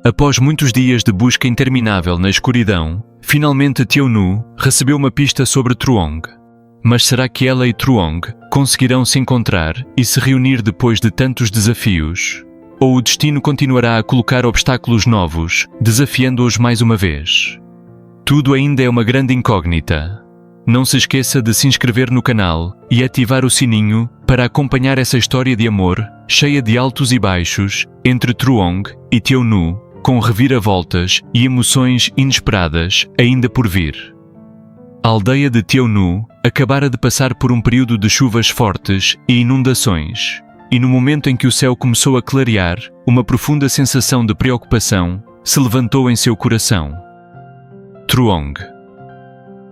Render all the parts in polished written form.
Após muitos dias de busca interminável na escuridão, finalmente Tiaunu recebeu uma pista sobre Truong. Mas será que ela e Truong conseguirão se encontrar e se reunir depois de tantos desafios? Ou o destino continuará a colocar obstáculos novos, desafiando-os mais uma vez? Tudo ainda é uma grande incógnita. Não se esqueça de se inscrever no canal e ativar o sininho para acompanhar essa história de amor, cheia de altos e baixos, entre Truong e Tiaunu, com reviravoltas e emoções inesperadas ainda por vir. A aldeia de Tiaunu acabara de passar por um período de chuvas fortes e inundações, e no momento em que o céu começou a clarear, uma profunda sensação de preocupação se levantou em seu coração. Truong,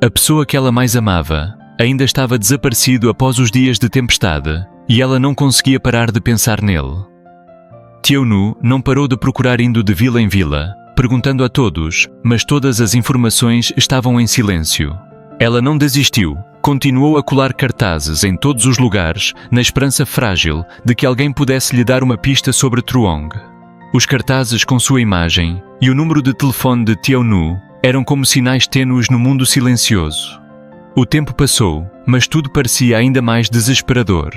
a pessoa que ela mais amava, ainda estava desaparecido após os dias de tempestade, e ela não conseguia parar de pensar nele. Tiaunu não parou de procurar indo de vila em vila, perguntando a todos, mas todas as informações estavam em silêncio. Ela não desistiu, continuou a colar cartazes em todos os lugares, na esperança frágil de que alguém pudesse lhe dar uma pista sobre Truong. Os cartazes com sua imagem e o número de telefone de Tiaunu eram como sinais tênues no mundo silencioso. O tempo passou, mas tudo parecia ainda mais desesperador.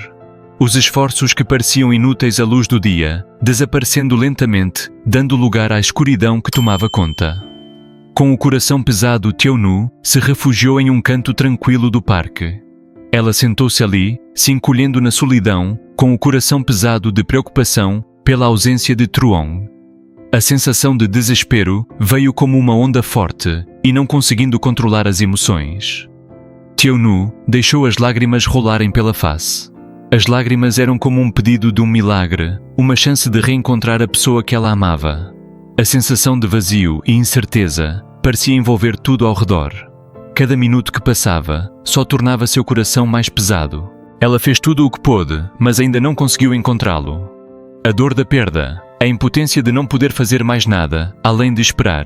Os esforços que pareciam inúteis à luz do dia, desaparecendo lentamente, dando lugar à escuridão que tomava conta. Com o coração pesado, Tiaunu se refugiou em um canto tranquilo do parque. Ela sentou-se ali, se encolhendo na solidão, com o coração pesado de preocupação pela ausência de Truong. A sensação de desespero veio como uma onda forte, e não conseguindo controlar as emoções. Tiaunu deixou as lágrimas rolarem pela face. As lágrimas eram como um pedido de um milagre, uma chance de reencontrar a pessoa que ela amava. A sensação de vazio e incerteza parecia envolver tudo ao redor. Cada minuto que passava só tornava seu coração mais pesado. Ela fez tudo o que pôde, mas ainda não conseguiu encontrá-lo. A dor da perda, a impotência de não poder fazer mais nada, além de esperar,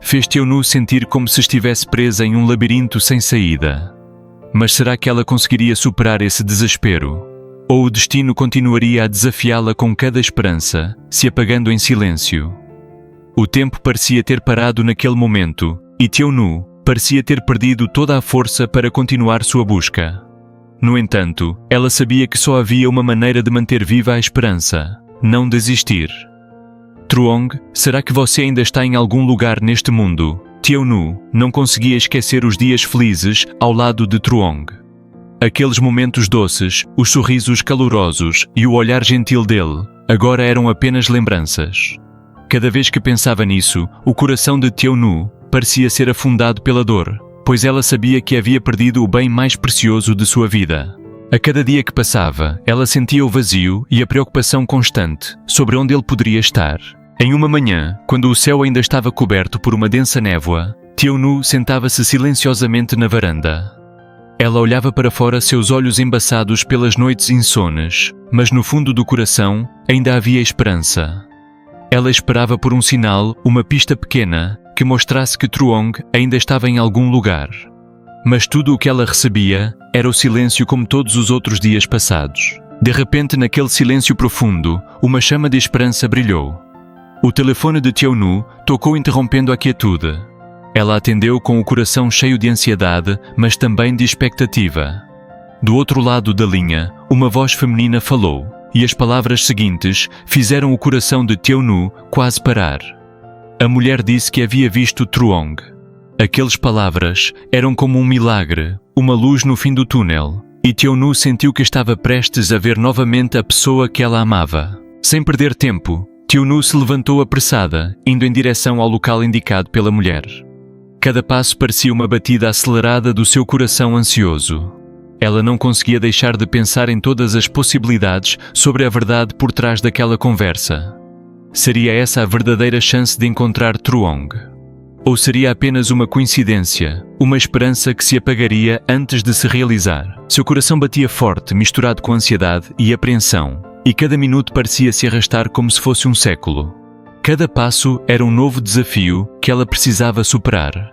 fez Tiaunu sentir como se estivesse presa em um labirinto sem saída. Mas será que ela conseguiria superar esse desespero? Ou o destino continuaria a desafiá-la com cada esperança, se apagando em silêncio? O tempo parecia ter parado naquele momento, e Tiaunu parecia ter perdido toda a força para continuar sua busca. No entanto, ela sabia que só havia uma maneira de manter viva a esperança: não desistir. Truong, será que você ainda está em algum lugar neste mundo? Tiaunu não conseguia esquecer os dias felizes ao lado de Truong. Aqueles momentos doces, os sorrisos calorosos e o olhar gentil dele, agora eram apenas lembranças. Cada vez que pensava nisso, o coração de Tiaunu parecia ser afundado pela dor, pois ela sabia que havia perdido o bem mais precioso de sua vida. A cada dia que passava, ela sentia o vazio e a preocupação constante sobre onde ele poderia estar. Em uma manhã, quando o céu ainda estava coberto por uma densa névoa, Tiaunu sentava-se silenciosamente na varanda. Ela olhava para fora, seus olhos embaçados pelas noites insones, mas no fundo do coração ainda havia esperança. Ela esperava por um sinal, uma pista pequena, que mostrasse que Truong ainda estava em algum lugar. Mas tudo o que ela recebia era o silêncio, como todos os outros dias passados. De repente, naquele silêncio profundo, uma chama de esperança brilhou. O telefone de Tiaunu tocou, interrompendo a quietude. Ela atendeu com o coração cheio de ansiedade, mas também de expectativa. Do outro lado da linha, uma voz feminina falou, e as palavras seguintes fizeram o coração de Tiaunu quase parar. A mulher disse que havia visto Truong. Aquelas palavras eram como um milagre, uma luz no fim do túnel, e Tiaunu sentiu que estava prestes a ver novamente a pessoa que ela amava. Sem perder tempo, Tiaunu se levantou apressada, indo em direção ao local indicado pela mulher. Cada passo parecia uma batida acelerada do seu coração ansioso. Ela não conseguia deixar de pensar em todas as possibilidades sobre a verdade por trás daquela conversa. Seria essa a verdadeira chance de encontrar Truong? Ou seria apenas uma coincidência, uma esperança que se apagaria antes de se realizar? Seu coração batia forte, misturado com ansiedade e apreensão, e cada minuto parecia se arrastar como se fosse um século. Cada passo era um novo desafio que ela precisava superar.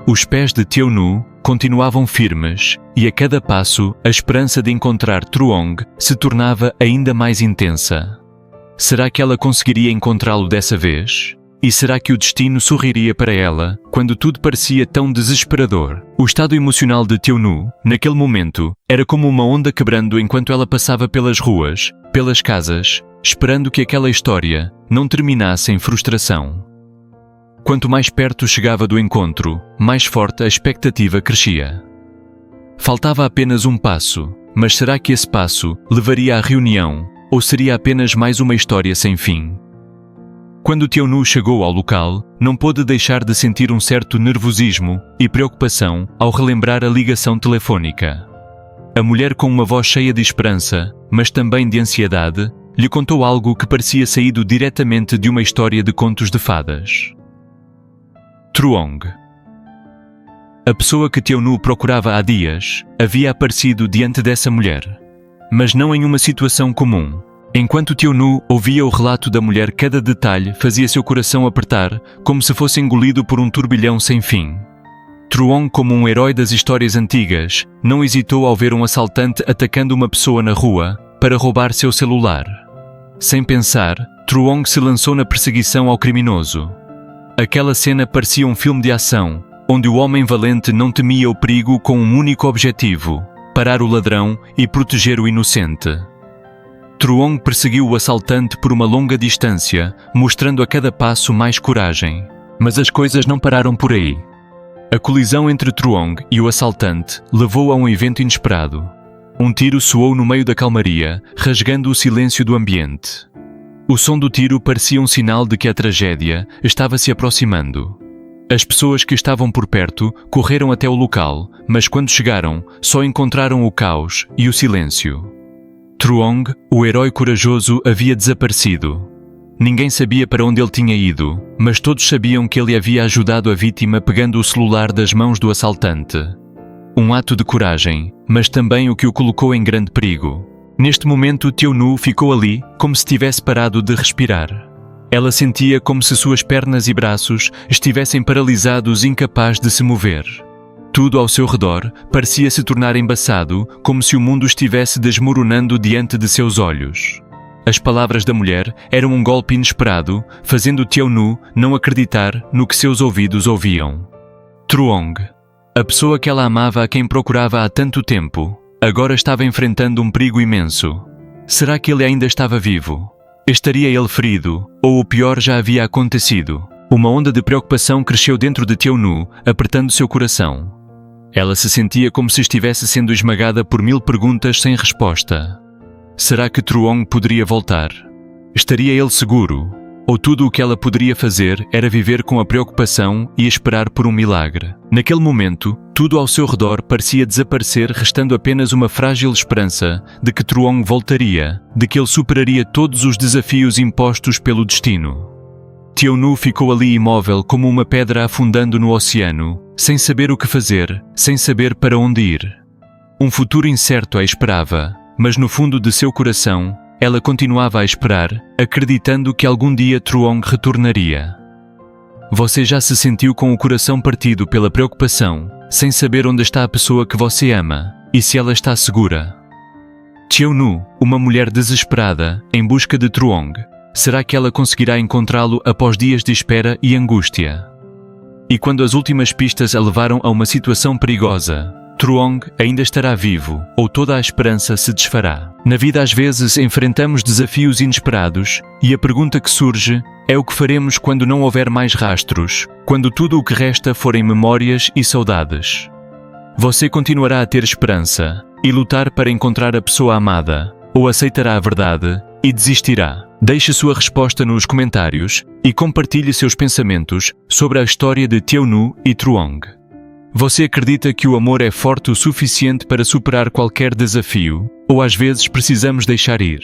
Os pés de Tiaunu continuavam firmes, e a cada passo a esperança de encontrar Truong se tornava ainda mais intensa. Será que ela conseguiria encontrá-lo dessa vez? E será que o destino sorriria para ela, quando tudo parecia tão desesperador? O estado emocional de Teonu, naquele momento, era como uma onda quebrando enquanto ela passava pelas ruas, pelas casas, esperando que aquela história não terminasse em frustração. Quanto mais perto chegava do encontro, mais forte a expectativa crescia. Faltava apenas um passo, mas será que esse passo levaria à reunião, ou seria apenas mais uma história sem fim? Quando Teonu chegou ao local, não pôde deixar de sentir um certo nervosismo e preocupação ao relembrar a ligação telefônica. A mulher, com uma voz cheia de esperança, mas também de ansiedade, lhe contou algo que parecia saído diretamente de uma história de contos de fadas. Truong. A pessoa que Teonu procurava há dias havia aparecido diante dessa mulher, mas não em uma situação comum. Enquanto Teonu ouvia o relato da mulher, cada detalhe fazia seu coração apertar, como se fosse engolido por um turbilhão sem fim. Truong, como um herói das histórias antigas, não hesitou ao ver um assaltante atacando uma pessoa na rua para roubar seu celular. Sem pensar, Truong se lançou na perseguição ao criminoso. Aquela cena parecia um filme de ação, onde o homem valente não temia o perigo com um único objetivo: parar o ladrão e proteger o inocente. Truong perseguiu o assaltante por uma longa distância, mostrando a cada passo mais coragem. Mas as coisas não pararam por aí. A colisão entre Truong e o assaltante levou a um evento inesperado. Um tiro soou no meio da calmaria, rasgando o silêncio do ambiente. O som do tiro parecia um sinal de que a tragédia estava se aproximando. As pessoas que estavam por perto correram até o local, mas quando chegaram, só encontraram o caos e o silêncio. Truong, o herói corajoso, havia desaparecido. Ninguém sabia para onde ele tinha ido, mas todos sabiam que ele havia ajudado a vítima pegando o celular das mãos do assaltante. Um ato de coragem, mas também o que o colocou em grande perigo. Neste momento, Teonu ficou ali, como se tivesse parado de respirar. Ela sentia como se suas pernas e braços estivessem paralisados, incapazes de se mover. Tudo ao seu redor parecia se tornar embaçado, como se o mundo estivesse desmoronando diante de seus olhos. As palavras da mulher eram um golpe inesperado, fazendo Teonu não acreditar no que seus ouvidos ouviam. Truong, a pessoa que ela amava, a quem procurava há tanto tempo, agora estava enfrentando um perigo imenso. Será que ele ainda estava vivo? Estaria ele ferido, ou o pior já havia acontecido? Uma onda de preocupação cresceu dentro de Teonu, apertando seu coração. Ela se sentia como se estivesse sendo esmagada por 1000 perguntas sem resposta. Será que Truong poderia voltar? Estaria ele seguro? Ou tudo o que ela poderia fazer era viver com a preocupação e esperar por um milagre? Naquele momento, tudo ao seu redor parecia desaparecer, restando apenas uma frágil esperança de que Truong voltaria, de que ele superaria todos os desafios impostos pelo destino. Teonu ficou ali imóvel como uma pedra afundando no oceano, sem saber o que fazer, sem saber para onde ir. Um futuro incerto a esperava, mas no fundo de seu coração, ela continuava a esperar, acreditando que algum dia Truong retornaria. Você já se sentiu com o coração partido pela preocupação, sem saber onde está a pessoa que você ama, e se ela está segura? Teonu, uma mulher desesperada, em busca de Truong. Será que ela conseguirá encontrá-lo após dias de espera e angústia? E quando as últimas pistas a levaram a uma situação perigosa, Truong ainda estará vivo, ou toda a esperança se desfará? Na vida às vezes enfrentamos desafios inesperados, e a pergunta que surge é o que faremos quando não houver mais rastros, quando tudo o que resta forem memórias e saudades. Você continuará a ter esperança e lutar para encontrar a pessoa amada, ou aceitará a verdade e desistirá? Deixe sua resposta nos comentários e compartilhe seus pensamentos sobre a história de Teonu e Truong. Você acredita que o amor é forte o suficiente para superar qualquer desafio, ou às vezes precisamos deixar ir?